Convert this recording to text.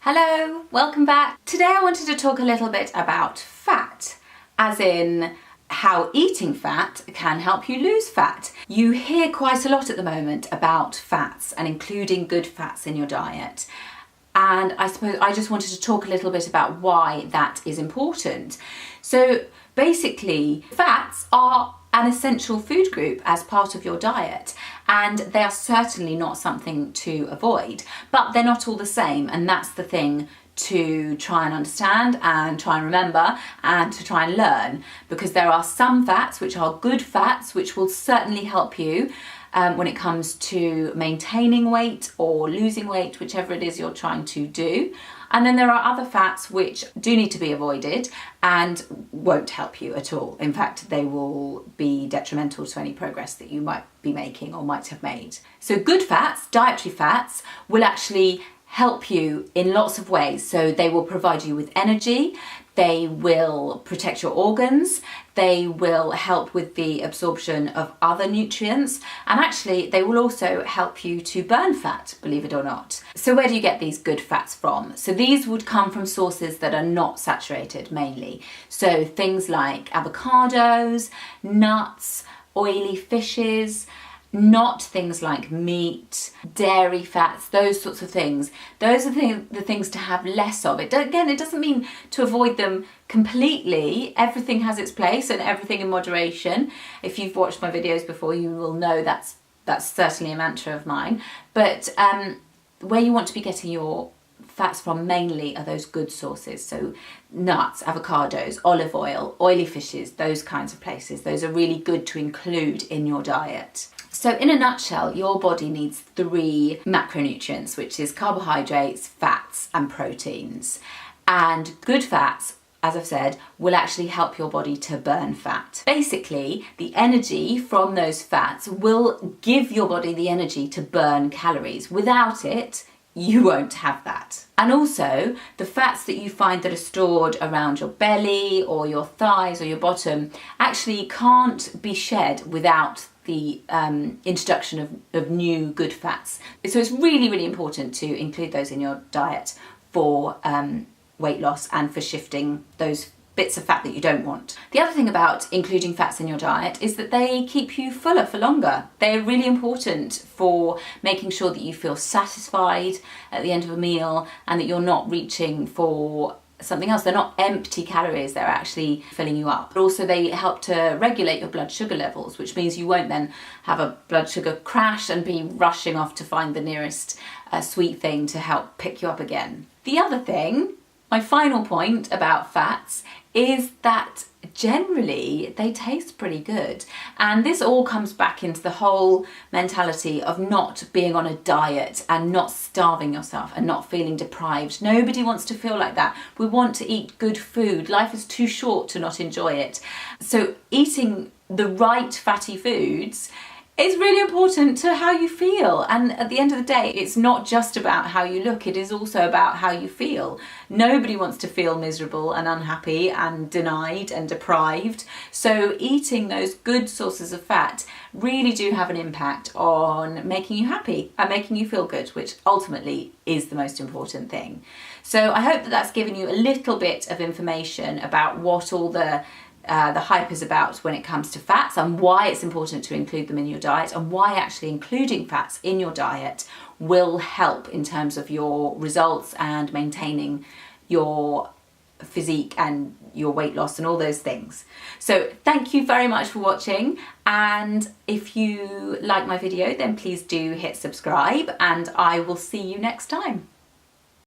Hello, welcome back. Today I wanted to talk a little bit about fat, as in how eating fat can help you lose fat. You hear quite a lot at the moment about fats and including good fats in your diet. And I suppose I just wanted to talk a little bit about why that is important. So basically, fats are an essential food group as part of your diet, and they are certainly not something to avoid, but they're not all the same, and that's the thing to try and understand and try and remember and to try and learn, because there are some fats which are good fats which will certainly help you when it comes to maintaining weight or losing weight, whichever it is you're trying to do. And then there are other fats which do need to be avoided and won't help you at all. In fact, they will be detrimental to any progress that you might be making or might have made. So good fats, dietary fats, will actually help you in lots of ways. So they will provide you with energy, they will protect your organs, they will help with the absorption of other nutrients, and actually they will also help you to burn fat, believe it or not. So where do you get these good fats from? So these would come from sources that are not saturated mainly. So things like avocados, nuts, oily fishes, not things like meat, dairy fats, those sorts of things. Those are the things to have less of. Again, it doesn't mean to avoid them completely. Everything has its place and everything in moderation. If you've watched my videos before, you will know that's certainly a mantra of mine. But where you want to be getting your fats from mainly are those good sources. So nuts, avocados, olive oil, oily fishes, those kinds of places. Those are really good to include in your diet. So in a nutshell, your body needs 3 macronutrients, which is carbohydrates, fats and proteins. And good fats, as I've said, will actually help your body to burn fat. Basically, the energy from those fats will give your body the energy to burn calories. Without it, you won't have that. And also, the fats that you find that are stored around your belly or your thighs or your bottom actually can't be shed without the introduction of new good fats. So it's really, really important to include those in your diet for weight loss and for shifting those bits of fat that you don't want. The other thing about including fats in your diet is that they keep you fuller for longer. They're really important for making sure that you feel satisfied at the end of a meal and that you're not reaching for something else. They're not empty calories, they're actually filling you up. But also they help to regulate your blood sugar levels, which means you won't then have a blood sugar crash and be rushing off to find the nearest sweet thing to help pick you up again. The other thing, my final point about fats, is that generally they taste pretty good. And this all comes back into the whole mentality of not being on a diet and not starving yourself and not feeling deprived. Nobody wants to feel like that. We want to eat good food. Life is too short to not enjoy it. So eating the right fatty foods is really important to how you feel, and at the end of the day it's not just about how you look, it is also about how you feel. Nobody wants to feel miserable and unhappy and denied and deprived, so eating those good sources of fat really do have an impact on making you happy and making you feel good, which ultimately is the most important thing. So I hope that that's given you a little bit of information about what all the hype is about when it comes to fats and why it's important to include them in your diet, and why actually including fats in your diet will help in terms of your results and maintaining your physique and your weight loss and all those things. So thank you very much for watching, and if you like my video then please do hit subscribe, and I will see you next time.